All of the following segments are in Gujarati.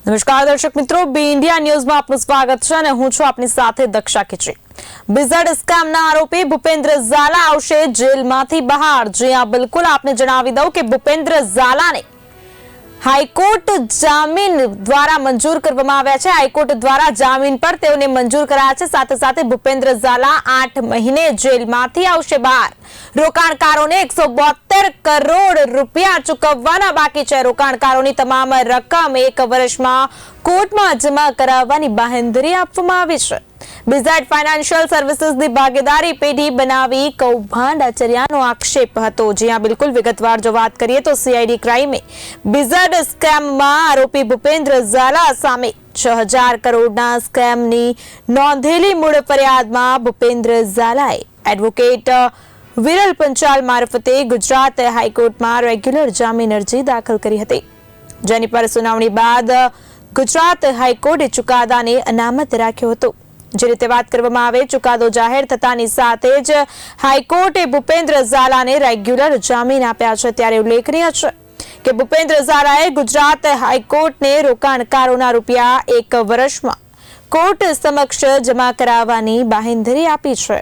નમસ્કાર દર્શક મિત્રો, બી ઇન્ડિયા ન્યૂઝમાં આપનું સ્વાગત છે અને હું છું આપની સાથે દક્ષા ખીચડી। બીઝેડ સ્કેમના આરોપી ભૂપેન્દ્ર ઝાલા આવશે જેલમાંથી બહાર। જ્યાં બિલકુલ આપને જણાવી દઉં કે ભૂપેન્દ્ર ઝાલાને હાઈકોર્ટ જામીન દ્વારા મંજૂર કરવામાં આવ્યા છે। હાઈકોર્ટ દ્વારા જામીન પર તેઓને મંજૂર કરાયા છે। સાથે સાથે ભૂપેન્દ્ર ઝાલા 8 મહિને જેલમાંથી આવશે બહાર। રોકાણકારોને 172 કરોડ રૂપિયા ચૂકવવાના બાકી છે। રોકાણકારોની તમામ રકમ 1 વર્ષમાં કોર્ટમાં જમા કરાવવાની બાંહેધરી આપવામાં આવી છે। બીઝેડ ફાઇનાન્શિયલ સર્વિસીસની ભાગીદારી પેઢી બનાવી કૌભાંડ આચર્યાનો આક્ષેપ હતો। જ્યાં બિલકુલ વિગતવાર જો વાત કરીએ તો સીઆઈડી ક્રાઇમે બીઝેડ સ્કેમમાં આરોપી ભૂપેન્દ્ર ઝાલા સામે 6000 કરોડના સ્કેમની નોંધેલી મૂળ ફરિયાદમાં ભૂપેન્દ્ર ઝાલાએ એડવોકેટ વિરલ પંચાલ મારફતે ગુજરાત હાઈકોર્ટમાં રેગ્યુલર જામીન અરજી દાખલ કરી હતી। જેની પર સુનાવણી બાદ ગુજરાત હાઈકોર્ટે ચુકાદાને અનામત રાખ્યો હતો। જે રીતે વાત કરવામાં આવે, ચુકાદો જાહેર થતાની સાથે જ હાઈકોર્ટે ભૂપેન્દ્ર ઝાલાને રેગ્યુલર જામીન આપ્યા છે। ત્યારે ઉલ્લેખનીય છે કે ભૂપેન્દ્ર ઝાલાએ ગુજરાત હાઈકોર્ટને રોકાણકારોના રૂપિયા 1 વર્ષમાં કોર્ટ સમક્ષ જમા કરાવવાની બાંહેધરી આપી છે,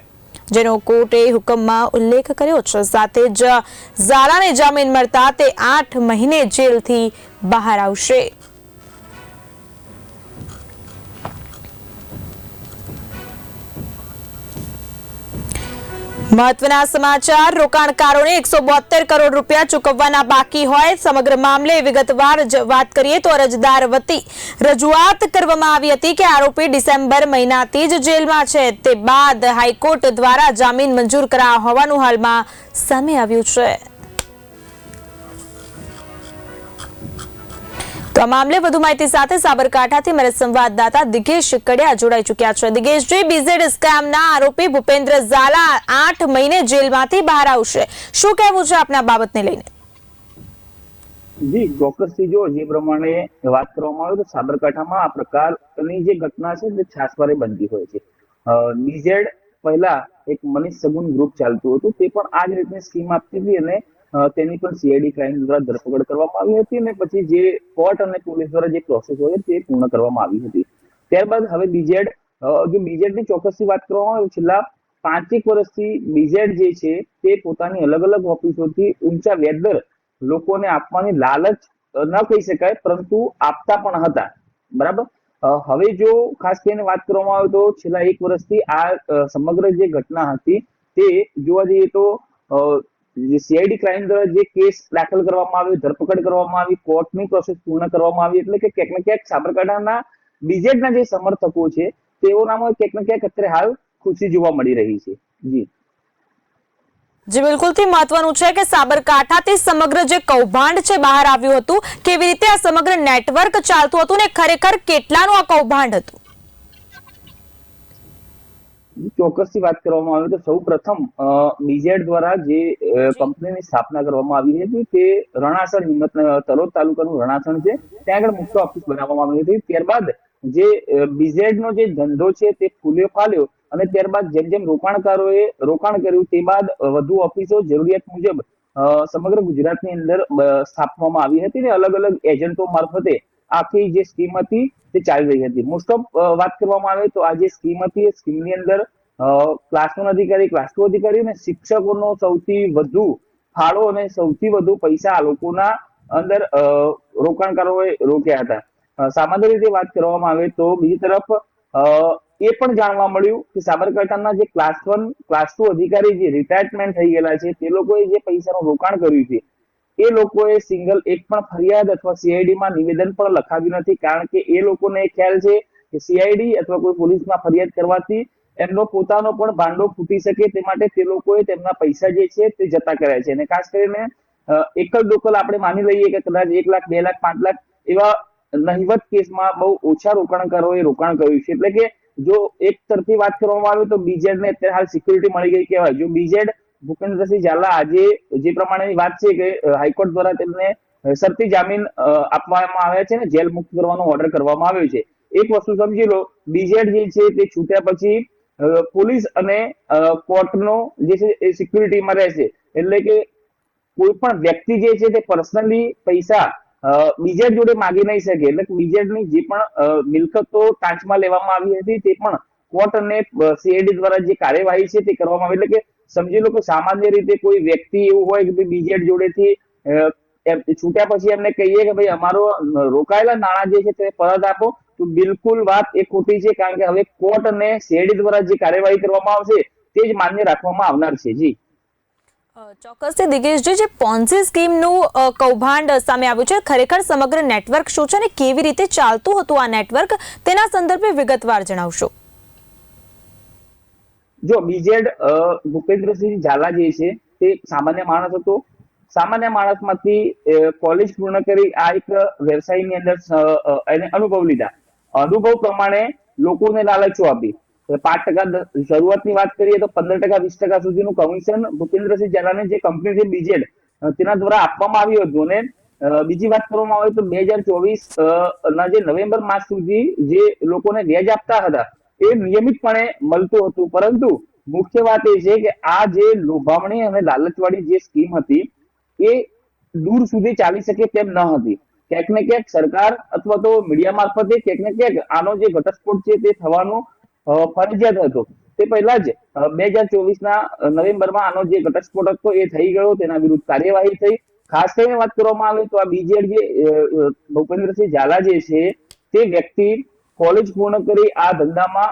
જેનો કોર્ટે હુકમમાં ઉલ્લેખ કર્યો છે। સાથે જ ઝાલાને જામીન મળતા તે 8 મહિને જેલથી બહાર આવશે। મહત્વના સમાચાર, રોકાણકારોને 172 કરોડ રૂપિયા ચૂકવવાના બાકી હોય। સમગ્ર મામલે વિગતવાર વાત કરીએ તો અરજદાર વતી રજૂઆત કરવામાં આવી હતી કે આરોપી ડિસેમ્બર મહિનાથી જ જેલમાં છે। તે બાદ હાઈકોર્ટ દ્વારા જામીન મંજૂર કરાયા હોવાનું હાલમાં સામે આવ્યું છે। તો આ મામલે વધુ માહિતી સાથે સાબરકાંઠાથી મારા સંવાદદાતા દિગેશ કડિયા જોડાઈ ચૂક્યા છે। દિગેશજી, બીઝેડ સ્કેમના આરોપી ભૂપેન્દ્ર ઝાલા 8 મહિને જેલમાંથી બહાર આવશે, શું કહેવું છે આપના બાબતને લઈને? જી ચોક્કસથી જો જે પ્રમાણે વાત કરવામાં આવે તો સાબરકાંઠામાં આ પ્રકારની જે ઘટના છે તે છાસવારે બનતી હોય છે। બીઝેડ પહેલા એક મનીષ સગુન ગ્રુપ ચાલતું હતું, તે પણ આ જ રીતની સ્કીમ આપતી હતી અને તેની પણ સીઆઈડી ક્રાઇમ દ્વારા ધરપકડ કરવામાં આવી હતી અને પછી જે કોર્ટ અને પોલીસ દ્વારા જે પ્રોસેસ હોય તે પૂર્ણ કરવામાં આવી હતી। ત્યારબાદ હવે બીઝેડની ચોક્કસથી વાત કરવામાં આવે, છેલ્લા 5 વર્ષથી બીઝેડ જે છે તે પોતાની અલગ અલગ ઓફિસોથી ઊંચા વ્યાજદર લોકોને આપવાની લાલચ ન કહી શકાય, પરંતુ આપતા પણ હતા, બરાબર। હવે જો ખાસ કરીને વાત કરવામાં આવે તો છેલ્લા 1 વર્ષથી આ સમગ્ર જે ઘટના હતી તે જોવા જઈએ તો જે સીઆઈડી ક્રાઇમ દ્વારા જે કેસ દાખલ કરવામાં આવ્યો, ધરપકડ કરવામાં આવી, કોર્ટની પ્રોસેસ પૂર્ણ કરવામાં આવી, એટલે કે ક્યાંક ને ક્યાંક સાબરકાંઠાના બીઝેડના જે સમર્થકો છે તેઓનામાં ક્યાંક ને ક્યાંક અત્યારે હાલ ખુશી જોવા મળી રહી છે। જી બિલકુલથી મહત્વનું છે કે સાબરકાંઠાથી સમગ્ર જે કૌભાંડ છે બહાર આવ્યું હતું, કેવી રીતે આ સમગ્ર નેટવર્ક ચાલતું હતું ને ખરેખર કેટલાનું આ કૌભાંડ હતું? ચોક્કસથી વાત કરવામાં આવે તો સૌ પ્રથમ બીઝેડ દ્વારા જે કંપનીની સ્થાપના કરવામાં આવી હતી તે રણાસણ, તલોદ તાલુકાનું રણાસણ છે, ત્યાં આગળ મુખ્ય ઓફિસ બનાવવામાં આવી હતી। ત્યારબાદ જે બીઝેડનો જે ધંધો છે તે ફૂલ્યો ફાલ્યો અને ત્યારબાદ જેમ જેમ રોકાણકારોએ રોકાણ કર્યું તે બાદ વધુ ઓફિસો જરૂરિયાત મુજબ સમગ્ર ગુજરાતની અંદર સ્થાપવામાં આવી હતી અને અલગ અલગ એજન્ટો મારફતે આખી જે સ્કીમ હતી તે ચાલી રહી હતી। મોસ્ટ ઓફ વાત કરવામાં આવે તો આ જે સ્કીમ હતી એ સ્કીમની અંદર ક્લાસ 1 અધિકારી, ક્લાસ 2 અધિકારી અને શિક્ષકોનો સૌથી વધુ ફાળો અને સૌથી વધુ પૈસા આ લોકોના અંદર રોકાણકારોએ રોક્યા હતા। સામાન્ય રીતે વાત કરવામાં આવે તો બીજી તરફ એ પણ જાણવા મળ્યું કે સાબરકાંઠાના જે ક્લાસ 1, ક્લાસ 2 અધિકારી જે રિટાયરમેન્ટ થઈ ગયેલા છે તે લોકોએ જે પૈસાનું રોકાણ કર્યું છે એ લોકોએ સિંગલ એક પણ ફરિયાદ અથવા સીઆઈડીમાં નિવેદન પણ લખાવ્યું નથી, કારણ કે એ લોકોને ખ્યાલ છે કે સીઆઈડી અથવા કોઈ પોલીસમાં ફરિયાદ કરવાથી એમનો પોતાનો પણ ભાંડો ફૂટી શકે, તે માટે તે લોકોએ તેમના પૈસા જે છે તે જતા કર્યા છે। અને ખાસ કરીને એકલ દોકલ આપણે માની લઈએ કે કદાચ 1 લાખ, 2 લાખ, 5 લાખ એવા નહિવત કેસમાં બહુ ઓછા રોકાણકારોએ રોકાણ કર્યું છે। એટલે કે જો એક તરફી વાત કરવામાં આવે તો બીઝેડને અત્યારે હાલ સિક્યુરિટી મળી ગઈ કહેવાય। જો બીઝેડ ભૂપેન્દ્રસિંહ ઝાલા આજે જે પ્રમાણેની વાત છે કે હાઈકોર્ટ દ્વારા તેમને શરતી જામીન આપવામાં આવ્યા છે ને જેલ મુક્ત કરવાનો ઓર્ડર કરવામાં આવ્યો છે। એક વસ્તુ સમજી લો, બીઝેડ જે છે તે છૂટ્યા પછી પોલીસ અને કોર્ટનો જે છે એ સિક્યુરિટીમાં રહેશે, એટલે કે કોઈ પણ વ્યક્તિ જે છે તે પર્સનલી પૈસા બીજેડ જોડે માગી નહીં શકે. એટલે બીજેડ ની જે પણ મિલકતો ટાંચમાં લેવામાં આવી હતી તે પણ કોર્ટ અને સીઆઈડી દ્વારા જે કાર્યવાહી છે તે કરવામાં આવી. એટલે કે સમજી લો કે સામાન્ય રીતે કોઈ વ્યક્તિ એવું હોય કે ભાઈ બીજેડ જોડેથી છૂટ્યા પછી એમને કહીએ કે ભાઈ અમારો રોકાયેલા નાણાં જે છે તે પરત આપો, તો બિલકુલ વાત એ ખોટી છે. કારણ કે હવે કોર્ટ અને સીઆઈડી દ્વારા જે કાર્યવાહી કરવામાં આવશે તે જ માન્ય રાખવામાં આવનાર છે. જી ચોક્કસથી દિગેશજી, જે પોન્ઝી સ્કીમનું કૌભાંડ સામે આવ્યું છે, ખરેખર સમગ્ર નેટવર્ક શું છે અને કેવી રીતે ચાલતું હતું આ નેટવર્ક, તેના સંદર્ભે વિગતવાર જણાવશો. જો બીજેડ ભૂપેન્દ્રસિંહ ઝાલા જે છે તે સામાન્ય માણસ હતો. સામાન્ય માણસમાંથી કોલેજ પૂર્ણ કરી આ એક વ્યવસાયની અંદર એને અનુભવ લીધા. અનુભવ પ્રમાણે લોકોને લાલચો આપી. 5% શરૂઆતની વાત કરીએ તો 15%, 20% સુધીનું કમિશન ભૂપેન્દ્રસિંહ ઝાલાને જે કંપની છે બીજેડ તેના દ્વારા આપવામાં આવ્યું હતું. અને બીજી વાત કરવામાં આવે તો 2024 ના જે નવેમ્બર માસ સુધી જે લોકોને વ્યાજ આપતા હતા એ નિયમિતપણે મળતું હતું. પરંતુ મુખ્ય વાત એ છે કે આ જે લોભામણી અને લાલચવાળી જે સ્કીમ હતી એ દૂર સુધી ચાલી શકે તેમ ન હતી. ક્યાંક ને ક્યાંક સરકાર અથવા તો મીડિયા મારફતે ક્યાંક ને ક્યાંક આનો જે ઘટસ્ફોટ છે તે થવાનો ફરજિયાત હતો. તે પહેલા જ 2024 નવેમ્બરમાં આનો જે ઘટસ્ફોટ હતો એ થઈ ગયો. તેના વિરુદ્ધ કાર્યવાહી થઈ. ખાસ કરીને વાત કરવામાં આવે તો આ બીજેડ જે ભૂપેન્દ્રસિંહ ઝાલા જે છે તે વ્યક્તિ કોલેજ પૂર્ણ કરી આ ધંધામાં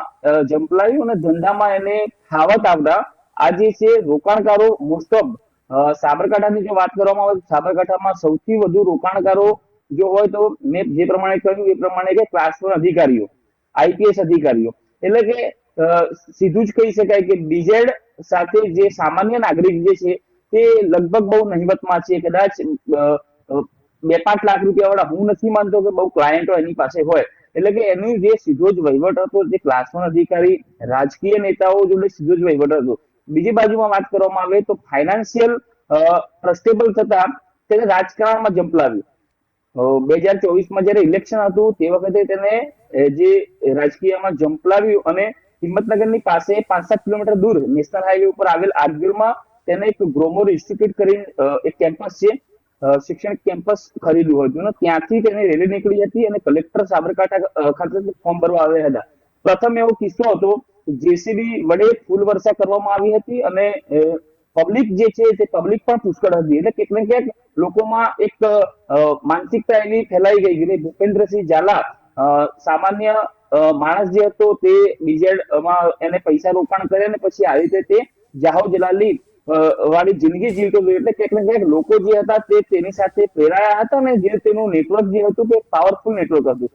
ઝંપલાવ્યું અને ધંધામાં એને ફાવત આવતા આ જે છે રોકાણકારો મોસ્ટ ઓફ સાબરકાંઠાની જો વાત કરવામાં આવે તો સાબરકાંઠામાં સૌથી વધુ રોકાણકારો જો હોય તો મેં જે પ્રમાણે કહ્યું એ પ્રમાણે કે ક્લાસ 1 અધિકારીઓ, આઈપીએસ અધિકારીઓ. એટલે કે સીધું જ કહી શકાય કે બીજેડ સાથે જે સામાન્ય નાગરિક જે છે તે લગભગ બહુ નહિવતમાં છે. કદાચ 2-5 લાખ રૂપિયા વાળા હું નથી માનતો કે બહુ ક્લાયન્ટો એની પાસે હોય. એટલે કે એનું જે સીધો જ વહીવટ હતો, જે ક્લાસ 1 અધિકારી રાજકીય નેતાઓ જોડે સીધો જ વહીવટ હતો. બીજી બાજુમાં વાત કરવામાં આવે તો ફાઇનાન્શિયલ ટ્રસ્ટેબલ થતા તેને રાજકારણમાં ઝંપલાવ્યું. 2024માં જયારે ઇલેક્શન હતું તે વખતે તેને જે રાજકીયમાં ઝંપલાવ્યું અને હિંમતનગરની પાસે 5-7 કિલોમીટર દૂર નેશનલ હાઈવે ઉપર આવેલ આર્ગ્યુરમાં તેને એક ગ્રોમોર ઇન્સ્ટિટ્યૂટ કરીને એક કેમ્પસ છે, શૈક્ષણિક કેમ્પસ ખરીદ્યું હતું. ત્યાંથી તેને રેલી નીકળી હતી અને કલેક્ટર સાબરકાંઠા ખાતે ફોર્મ ભરવા આવ્યા હતા. પ્રથમ એવો કિસ્સો હતો, જેસીબી વડે ફૂલ વર્ષા કરવામાં આવી હતી અને પબ્લિક જે છે તે પબ્લિક પણ પુષ્કળ હતી. એટલે ક્યાંક ને ક્યાંક લોકોમાં એક માનસિકતા એવી ફેલાઈ ગઈ કે ભૂપેન્દ્રસિંહ ઝાલા સામાન્ય માણસ જે હતો તે બીજેડમાં એને પૈસા રોકાણ કરે અને પછી આવી રીતે તે જાહો જલાલી વાળી જિંદગી જીવતો હતો. એટલે ક્યાંક ને ક્યાંક લોકો જે હતા તે તેની સાથે પ્રેરાયા હતા અને જે તેનું નેટવર્ક જે હતું તે પાવરફુલ નેટવર્ક હતું.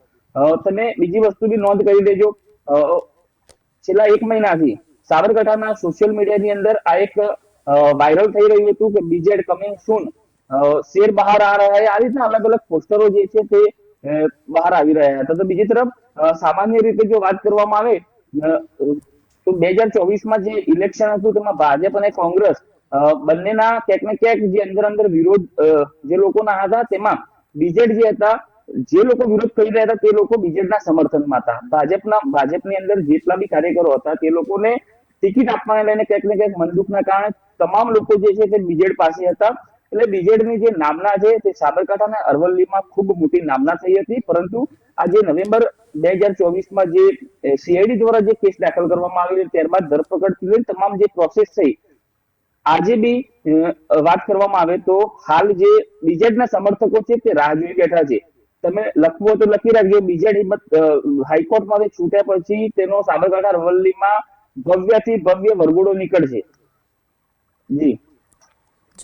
તમે બીજી વસ્તુ બી નોંધ કરી દેજો, છેલ્લા 1 મહિનાથી સાબરકાંઠાના સોશિયલ મીડિયાની અંદર આ એક વાયરલ થઈ રહ્યું હતું કે બીજેડ કમિંગ સૂન, શેર બહાર આ રહ્યા છે. આ રીતના અલગ અલગ પોસ્ટરો જે છે તે બહાર આવી રહ્યા હતા. તો બીજી તરફ સામાન્ય રીતે જો વાત કરવામાં આવે તો 2024માં જે ઇલેક્શન હતું તેમાં ભાજપ અને કોંગ્રેસ બંનેના ક્યાંક ને ક્યાંક જે અંદર વિરોધ જે લોકોના હતા તેમાં બીજેડ જે હતા, જે લોકો વિરોધ કરી રહ્યા હતા તે લોકો બીજેડના સમર્થનમાં હતા. ભાજપની અંદર જેટલા બી કાર્યકરો હતા તે લોકોને ટિકિટ આપવાને લઈને ક્યાંક ને ક્યાંક મનદુખના કારણે તમામ લોકો જે છે તે બીજેડ પાસે હતા. એટલે બીજેડની જે નામના છે તે સાબરકાંઠા અને અરવલ્લીમાં ખૂબ મોટી નામના થઈ હતી. પરંતુ આજે નવેમ્બર 2024માં જે સીઆઈડી દ્વારા જે કેસ દાખલ કરવામાં આવ્યો ત્યારબાદ ધરપકડ લઈને તમામ જે પ્રોસેસ થઈ, આજે બી વાત કરવામાં આવે તો હાલ જે બીજેડના સમર્થકો છે તે રાહ જોઈ બેઠા છે. તમે લખવું હોય તો લખી રાખજો, બીજેડ હાઈકોર્ટમાંથી છૂટ્યા પછી તેનો સાબરકાંઠા અરવલ્લીમાં ભવ્યથી ભવ્ય વરઘોડો નીકળશે. જી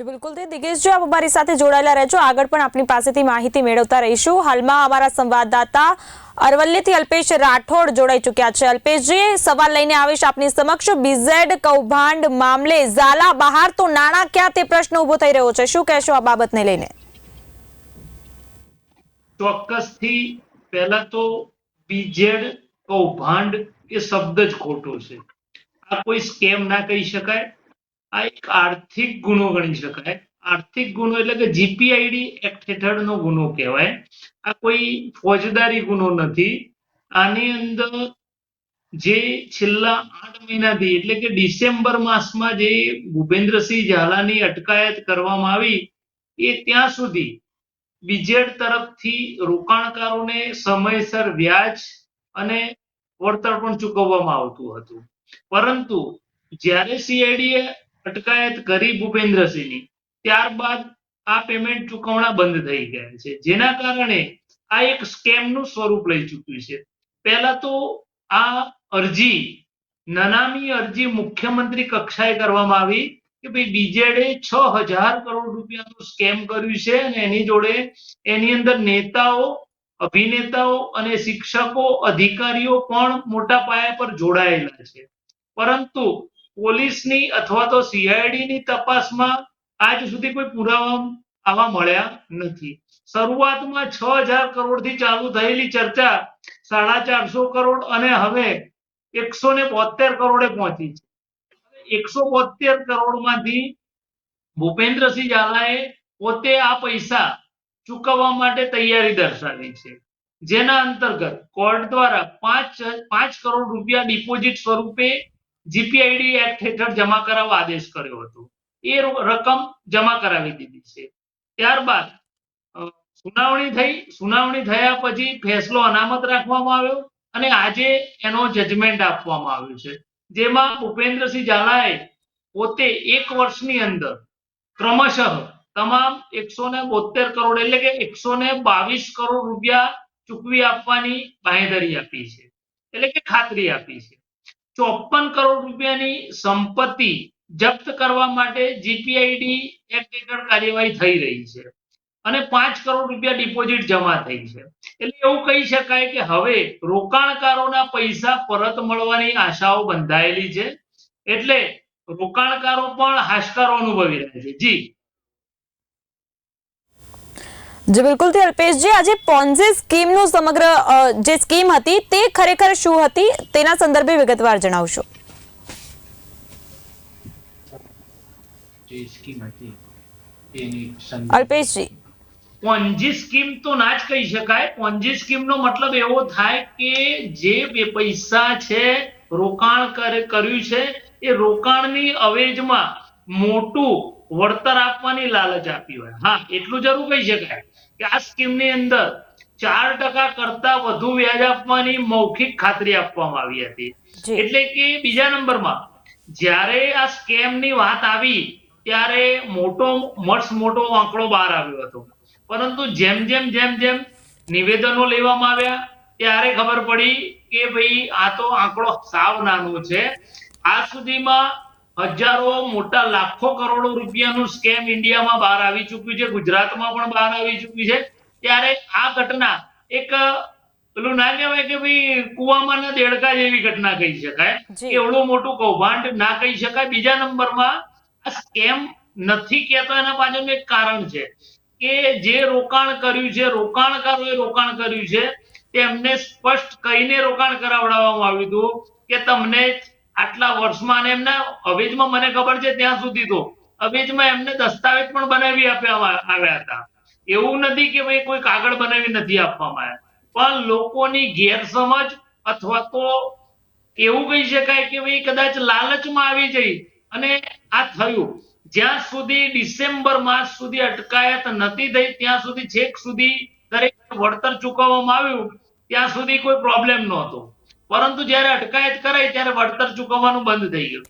બિલકુલ દિગેશજી, આપ અમારી સાથે જોડાયેલા રહેજો. આગળ પણ આપની પાસેથી માહિતી મેળવતા રહીશું. હાલમાં અમારા સંવાદદાતા અરવલ્લીથી અલ્પેશ રાઠોડ જોડાઈ ચુક્યા છે. અલ્પેશજી, સવાલ લઈને આવીશ આપની સમક્ષ. બીઝેડ કૌભાંડ મામલે ઝાલા બહાર તો નાણાં ક્યાં, તે પ્રશ્ન ઉભો થઈ રહ્યો છે. શું કહેશો આ બાબતને લઈને? ચોક્કસથી પહેલા તો બીજેડ કૌભાંડ એ શબ્દ જ ખોટો છે. આ કોઈ સ્કેમ ના કહી શકાય, આ એક આર્થિક ગુનો ગણી શકાય. આર્થિક ગુનો એટલે કે જીપીઆઈડી એક્ટ હેઠળનો ગુનો કહેવાય. આ કોઈ ફોજદારી ગુનો નથી. આની અંદર જે છેલ્લા 8 મહિનાથી એટલે કે ડિસેમ્બર માસમાં જે ભૂપેન્દ્રસિંહ ઝાલાની અટકાયત કરવામાં આવી એ ત્યાં સુધી બીજેડ તરફથી રોકાણકારોને સમયસર વ્યાજ અને વળતર પણ ચૂકવવામાં આવતું હતું. પરંતુ જ્યારે સીઆઈડીએ અટકાયત કરી ભૂપેન્દ્રસિંહની, ત્યારબાદ આ પેમેન્ટ ચૂકવણા બંધ થઈ ગયા છે, જેના કારણે આ એક સ્કેમનું સ્વરૂપ લઈ ચૂક્યું છે. પહેલા તો આ અરજી, નનામી અરજી મુખ્યમંત્રી કક્ષાએ કરવામાં આવી કે ભાઈ બીજેડે 6,000 કરોડ રૂપિયાનું સ્કેમ કર્યું છે અને એની જોડે એની અંદર નેતાઓ, અભિનેતાઓ અને શિક્ષકો, અધિકારીઓ પણ મોટા પાયા પર જોડાયેલા છે. પરંતુ પોલીસની અથવા તો સીઆઈડીની તપાસમાં આજ સુધી કોઈ પુરાવા આવા મળ્યા નથી. શરૂઆતમાં 6,000 કરોડથી ચાલુ થયેલી ચર્ચા 450 કરોડ અને હવે 172 કરોડે પહોંચી છે. 172 કરોડમાંથી ભૂપેન્દ્રસિંહ ઝાલાએ પોતે આ પૈસા ચૂકવવા માટે તૈયારી દર્શાવી છે, જેના અંતર્ગત કોર્ટ દ્વારા 5 કરોડ રૂપિયા ડિપોઝિટ સ્વરૂપે જીપીઆઈડી એક્ટ હેઠળ જમા કરાવવા આદેશ કર્યો હતો. એ રકમ જમા કરાવી દીધી છે. ત્યારબાદ સુનાવણી થયા પછી ફેસલો અનામત રાખવામાં આવ્યો અને આજે એનો જજમેન્ટ આપવામાં આવ્યો છે, જેમાં ભૂપેન્દ્રસિંહ ઝાલાએ પોતે 1 વર્ષની અંદર ક્રમશઃ તમામ 172 કરોડ એટલે કે 122 કરોડ રૂપિયા ચૂકવી આપવાની બાંહેધરી આપી છે, એટલે કે ખાતરી આપી છે. 54 કરોડ રૂપિયાની સંપત્તિ જપ્ત કરવા માટે જીપીઆઈડી એક્ટ હેઠળ કાર્યવાહી થઈ રહી છે અને 5 કરોડ રૂપિયા ડિપોઝિટ જમા થઈ છે. એટલે એવું કહી શકાય કે હવે રોકાણકારોના પૈસા પરત મળવાની આશાઓ બંધાયેલી છે. એટલે રોકાણકારો પણ હાશકારો અનુભવી રહ્યા છે. જી જી બિલકુલ થી અલ્પેશજી, આજે પોન્ઝી સ્કીમનું સમગ્ર જે સ્કીમ હતી તે ખરેખર શું હતી તેના સંદર્ભે વિગતવાર જણાવશો. અલ્પેશજી, પોન્જી સ્કીમ તો ના જ કહી શકાય. પોન્જી સ્કીમનો મતલબ એવો થાય કે જે પૈસા છે રોકાણ કર્યું છે એ રોકાણની અવેજમાં મોટું વળતર આપવાની લાલચ આપી હોય. હા, એટલું જરૂર કહી શકાય કે આ સ્કીમની અંદર 4% કરતા વધુ વ્યાજ આપવાની મૌખિક ખાતરી આપવામાં આવી હતી. એટલે કે બીજા નંબરમાં જ્યારે આ સ્કેમની વાત આવી ત્યારે મોટો આંકડો બહાર આવ્યો હતો. પરંતુ જેમ જેમ નિવેદનો લેવામાં આવ્યા ત્યારે ખબર પડી કે ભાઈ આ તો આંકડો સાવ નાનો છે. આજ સુધીમાં હજારો, મોટા લાખો કરોડો રૂપિયાનું સ્કેમ ઇન્ડિયામાં બહાર આવી ચૂક્યું છે, ગુજરાતમાં પણ બહાર આવી ચૂક્યું છે. ત્યારે આ ઘટના એક પેલું ના કહેવાય કે ભાઈ કુવામાંના દેડકા જેવી ઘટના કહી શકાય. એવડું મોટું કૌભાંડ ના કહી શકાય. બીજા નંબરમાં આ સ્કેમ નથી કહેતો એના પાછળનું એક કારણ છે કે જે રોકાણ કર્યું છે, રોકાણકારોએ રોકાણ કર્યું છે, તેમને સ્પષ્ટ કહીને રોકાણ કરાવડાવવામાં આવ્યું હતું કે તમને આટલા વર્ષમાં, અને એમના અવેજમાં મને ખબર છે ત્યાં સુધી તો અવેજમાં એમને દસ્તાવેજ પણ બનાવી આવ્યા હતા. એવું નથી કે ભાઈ કોઈ કાગળ બનાવી નથી આપવામાં આવ્યા, પણ લોકોની ગેરસમજ અથવા તો એવું કહી શકાય કે ભાઈ કદાચ લાલચમાં આવી જઈ અને આ થયું. જ્યાં સુધી ડિસેમ્બર માસ સુધી અટકાયત નથી થઈ ત્યાં સુધી છેક સુધી દરેક વળતર ચૂકવવામાં આવ્યું ત્યાં સુધી કોઈ પ્રોબ્લેમ નહોતો. પરંતુ જ્યારે અટકાયત કરાઈ ત્યારે વળતર ચૂકવવાનું બંધ થઈ ગયું.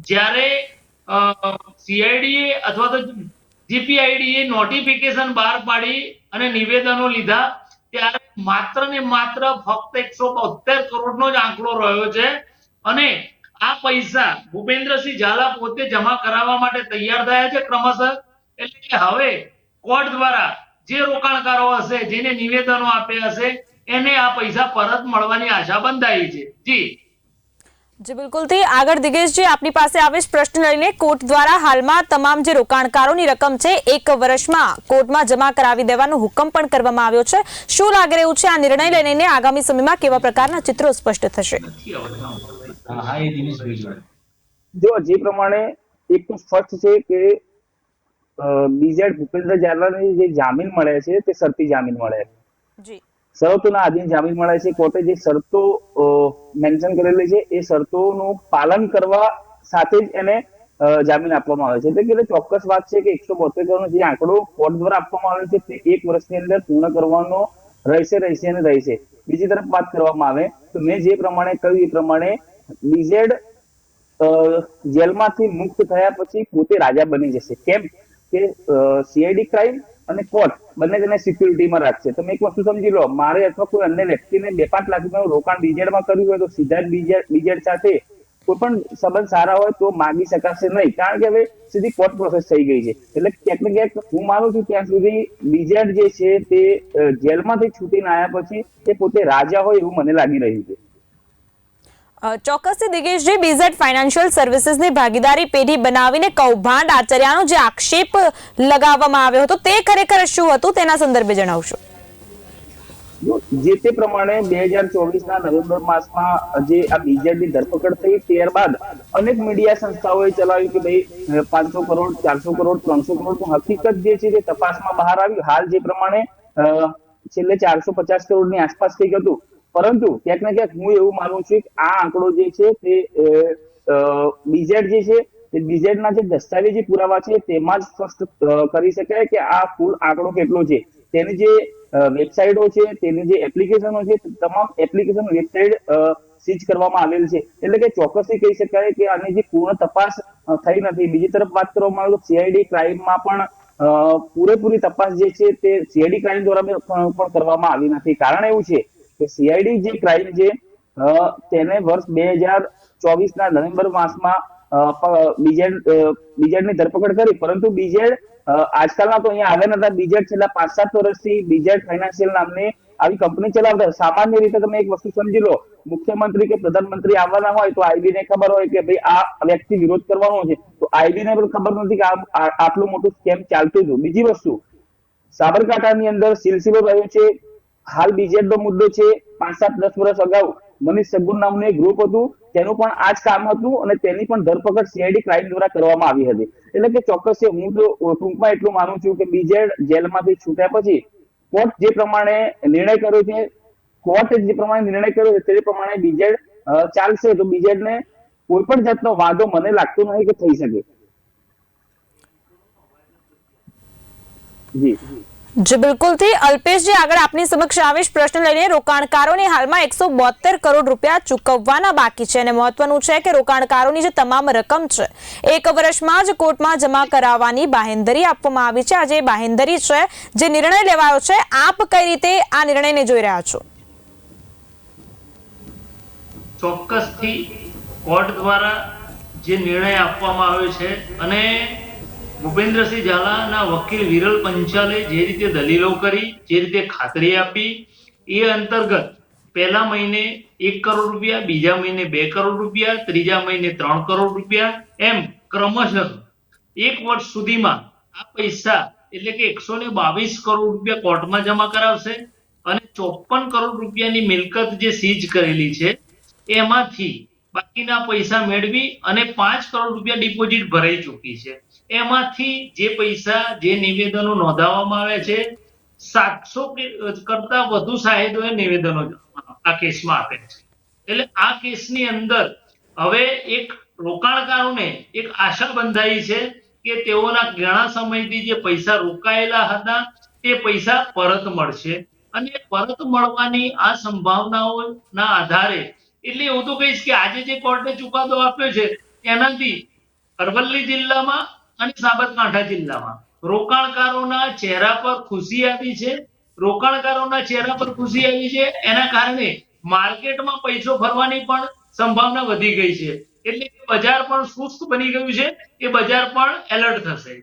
જ્યારે સીઆઈડીએ અથવા તો જીપીઆઈડીએ નોટિફિકેશન બહાર પાડી અને નિવેદનો લીધા ત્યારે માત્ર ને માત્ર ફક્ત 172 કરોડનો જ આંકડો રહ્યો છે અને આ પૈસા ભૂપેન્દ્રસિંહ ઝાલા પોતે જમા કરાવવા માટે તૈયાર થયા છે ક્રમશઃ. એટલે કે હવે કોર્ટ દ્વારા જે રોકાણકારો હશે, જેને નિવેદનો આપ્યા હશે, એને આ પૈસા પરત મળવાની આશા બંધાઈ છે. જી જી બિલકુલ થી આગળ દિગેશજી, આપની પાસે આવેશ પ્રશ્ન લઈને કોર્ટ દ્વારા હાલમાં તમામ જે રોકાણકારોની રકમ છે 1 વર્ષમાં કોર્ટમાં જમા કરાવી દેવાનો હુકમ પણ કરવામાં આવ્યો છે. શું લાગી રહ્યું છે આ નિર્ણય લઈને આગામી સમયમાં કેવા પ્રકારના ચિત્રો સ્પષ્ટ થશે? જો જે પ્રમાણે એક તો સ્પષ્ટ છે કે બીજેડ ભૂપેન્દ્ર ઝાલાને જે જામીન મળે છે તે શરતી જામીન મળે છે. શરતોના આધીન જામીન મળે છે. કોર્ટે જે શરતો મેન્શન કરેલી છે એ શરતોનું પાલન કરવા સાથે જ એને જામીન આપવામાં આવે છે. એટલે કે ચોક્કસ વાત છે કે 172 કરોડનો જે આંકડો કોર્ટ દ્વારા આપવામાં આવ્યો છે તે 1 વર્ષની અંદર પૂર્ણ કરવાનો રહેશે. બીજી તરફ વાત કરવામાં આવે તો મેં જે પ્રમાણે કહ્યું એ પ્રમાણે બીઝેડ જેલમાંથી મુક્ત થયા પછી પોતે રાજા બની જશે. કેમ કે સીઆઈડી ક્રાઇમ અને કોર્ટ બંને તેને સિક્યુરિટીમાં રાખશે. તમે એક વસ્તુ સમજી લો, મારે અથવા કોઈ અન્ય વ્યક્તિને 2-5 લાખ રૂપિયાનું રોકાણ બીજેડમાં કર્યું હોય તો સીધા જ બીજેડ સાથે કોઈ પણ સંબંધ સારા હોય તો માંગી શકાશે નહીં, કારણ કે હવે સીધી કોર્ટ પ્રોસેસ થઈ ગઈ છે. એટલે ક્યાંક ને ક્યાંક હું માનું છું ત્યાં સુધી બીજેડ જે છે તે જેલમાંથી છૂટીને આવ્યા પછી તે પોતે રાજા હોય એવું મને લાગી રહ્યું છે. ચોક્કસથી દિગેશજી, બીઝેડ ફાઇનાન્શિયલ સર્વિસીસની ભાગીદારી પેઢી બનાવીને કૌભાંડ આચર્યાનો જે આક્ષેપ લગાવવામાં આવ્યો હતો તે ખરેખર શું હતું તેના સંદર્ભે જણાવશો. જે તે પ્રમાણે 2024ના નવેમ્બર માસમાં જે આ બીજેડની ધરપકડ થઈ ત્યારબાદ અનેક મીડિયા સંસ્થાઓએ ચલાવ્યું કે ભાઈ 500 કરોડ 400 કરોડ 300 કરોડ, તો હકીકત જે છે તે તપાસમાં બહાર આવી. હાલ જે પ્રમાણે છેલ્લે 450 કરોડની આસપાસ થઈ ગયું, પરંતુ ક્યાંક ને ક્યાંક હું એવું માનું છું કે આ આંકડો જે છે તે બીજેડ જે છે તે બીજેડના જે દસ્તાવેજી પુરાવા છે તેમાં જ સ્પષ્ટ કરી શકાય કે આ કુલ આંકડો કેટલો છે. તેની જે વેબસાઇટો છે, તેની જે એપ્લિકેશનો છે, તમામ એપ્લિકેશન વેબસાઇટ સીઝ કરવામાં આવેલ છે. એટલે કે ચોક્કસથી કહી શકાય કે આની જે પૂર્ણ તપાસ થઈ નથી. બીજી તરફ વાત કરવામાં આવે તો સીઆઈડી ક્રાઇમમાં પણ પૂરેપૂરી તપાસ જે છે તે સીઆઈડી ક્રાઇમ દ્વારા પણ કરવામાં આવી નથી. કારણ એવું છે કે સીઆઈડી જે ક્રાઇમ છે તેને વર્ષ 2024ના નવેમ્બર માસમાં બીજેડની ધરપકડ કરી, પરંતુ બીજેડ આજકાલના તો અહીંયા આવ્યા નતા. બીજેડ છેલ્લા 5-7 વર્ષથી બીજેડ ફાઇનાન્શિયલ નામની આવી કંપની ચલાવતા. સામાન્ય રીતે તમે એક વસ્તુ સમજી લો, મુખ્યમંત્રી કે પ્રધાનમંત્રી આવવાના હોય તો આઈબી ને ખબર હોય કે ભાઈ આ વ્યક્તિ વિરોધ કરવાનો છે, તો આઈબી ને પણ ખબર નથી કે આટલું મોટું સ્કેમ ચાલતું હતું. બીજી વસ્તુ, સાબરકાંઠાની અંદર સિલસિલો રહ્યો છે. હાલ બીજેડનો મુદ્દો છે. 5-7-10 વર્ષ અગાઉ મનીષ સગુન નામનું એક ગ્રુપ હતું, તેનું પણ આ જ કામ હતું અને તેની પણ ધરપકડ સીઆઈડી ક્રાઇમ દ્વારા કરવામાં આવી હતી. એટલે કે ચોક્કસ હું તો ટૂંકમાં એટલું માનું છું કે બીજેડ જેલમાંથી છૂટ્યા પછી કોર્ટ જે પ્રમાણે નિર્ણય કર્યો છે, કોર્ટે જે પ્રમાણે નિર્ણય કર્યો છે તે પ્રમાણે બીજેડ ચાલશે, તો બીજેડને કોઈ પણ જાતનો વાંધો મને લાગતો નથી કે થઈ શકે. જી બિલકુલથી અલ્પેશજી, આગળ આપની સમક્ષ આવેશ પ્રશ્ન લઈને રોકાણકારોને હાલમાં 172 કરોડ રૂપિયા ચૂકવવાના બાકી છે અને મહત્વનું છે કે રોકાણકારોની જે તમામ રકમ છે 1 વર્ષમાં જ કોર્ટમાં જમા કરાવવાની બાહેંધરી આપવામાં આવી છે. આ જે બાહેંધરી છે, જે નિર્ણય લેવાયો છે, આપ કઈ રીતે આ નિર્ણયને જોઈ રહ્યા છો? ચોક્કસથી કોર્ટ દ્વારા જે નિર્ણય આપવામાં આવ્યો છે અને ભૂપેન્દ્રસિંહ ઝાલાના વકીલ વિરલ પંચાલે જે રીતે દલીલો કરી, જે રીતે ખાતરી આપી, એ અંતર્ગત પહેલા મહિને 1 કરોડ રૂપિયા, બીજા મહિને 2 કરોડ રૂપિયા, ત્રીજા મહિને 3 કરોડ રૂપિયા, એમ ક્રમશઃ 1 વર્ષ સુધીમાં આ પૈસા એટલે કે 122 કરોડ રૂપિયા કોર્ટમાં જમા કરાવશે અને 54 કરોડ રૂપિયાની મિલકત જે સીઝ કરેલી છે એમાંથી બાકીના પૈસા મેળવી અને 5 કરોડ રૂપિયા ડિપોઝિટ ભરાઈ ચૂકી છે. એમાંથી જે પૈસા, જે નિવેદનો નોંધાવવામાં આવ્યા છે, 700 કરતા વધુ સાહેદોએ નિવેદનો આ કેસમાં આપ્યા છે. એટલે આ કેસની અંદર હવે એક રોકાણકારોને એક આશા બંધાઈ છે કે તેઓના ઘણા સમયથી જે પૈસા રોકાયેલા હતા તે પૈસા પરત મળશે અને પરત મળવાની આ સંભાવનાઓના આધારે, એટલે હું તો કહીશ કે આજે જે કોર્ટે ચુકાદો આપ્યો છે એનાથી અરવલ્લી જિલ્લામાં અને સાબરકાંઠા જિલ્લામાં રોકાણકારોના ચહેરા પર ખુશી આવી છે. રોકાણકારોના ચહેરા પર ખુશી આવી છે, એના કારણે માર્કેટમાં પૈસો ફરવાની પણ સંભાવના વધી ગઈ છે. એટલે બજાર પણ સુસ્ત બની ગયું છે, એ બજાર પણ એલર્ટ થશે.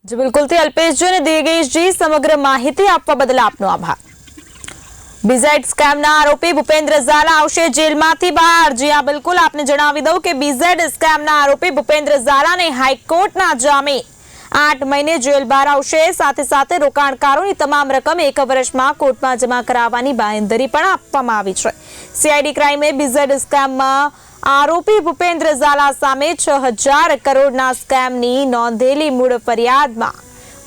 જી બિલકુલથી અલ્પેશજી અને દિગેશજી, સમગ્ર માહિતી આપવા બદલ આપનો આભાર. બીઝેડ સ્કેમના આરોપી ભૂપેન્દ્ર ઝાલા આવશે જેલમાંથી બહાર. જી હા, બિલકુલ આપને જણાવી દઉં કે બીઝેડ સ્કેમના આરોપી ભૂપેન્દ્ર ઝાલાને હાઈકોર્ટના જામીન 8 મહિને જેલ બહાર આવશે. સાથે સાથે રોકાણકારોની તમામ રકમ 1 વર્ષમાં કોર્ટમાં જમા કરાવવાની બાંહેધરી પણ આપવામાં આવી છે. સીઆઈડી ક્રાઇમે બીઝેડ સ્કેમમાં આરોપી ભૂપેન્દ્ર ઝાલા સામે 6000 કરોડના સ્કેમની નોંધેલી મૂળ ફરિયાદમાં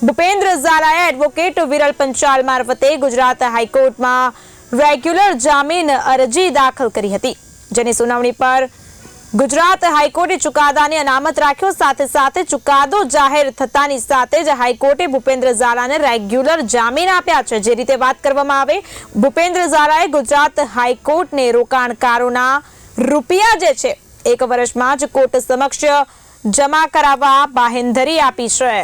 ભૂપેન્દ્ર ઝાલાએ એડવોકેટ વિરલ પંચાલ મારફતે ગુજરાત હાઈકોર્ટમાં રેગ્યુલર જામીન અરજી દાખલ કરી હતી, જેની સુનાવણી પર ગુજરાત હાઈકોર્ટે ચુકાદાને અનામત રાખ્યો, સાથે સાથે ચુકાદો જાહેર થતાની સાથે જ હાઈકોર્ટે ભૂપેન્દ્ર ઝાલાને રેગ્યુલર જામીન આપ્યા છે। જે રીતે વાત કરવામાં આવે, ભૂપેન્દ્ર ઝાલાએ ગુજરાત હાઈકોર્ટને રોકાણકારોના રૂપિયા જે છે 1 વર્ષમાં જ કોર્ટ સમક્ષ જમા કરાવવા બાહેંધરી આપી છે।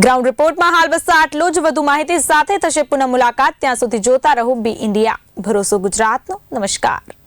ગ્રાઉન્ડ રિપોર્ટમાં હાલ બસ આટલું જ। વધુ માહિતી સાથે થશે પુનઃ મુલાકાત। ત્યાં સુધી જોતા રહો બી ઇન્ડિયા, ભરોસો ગુજરાતનો। નમસ્કાર।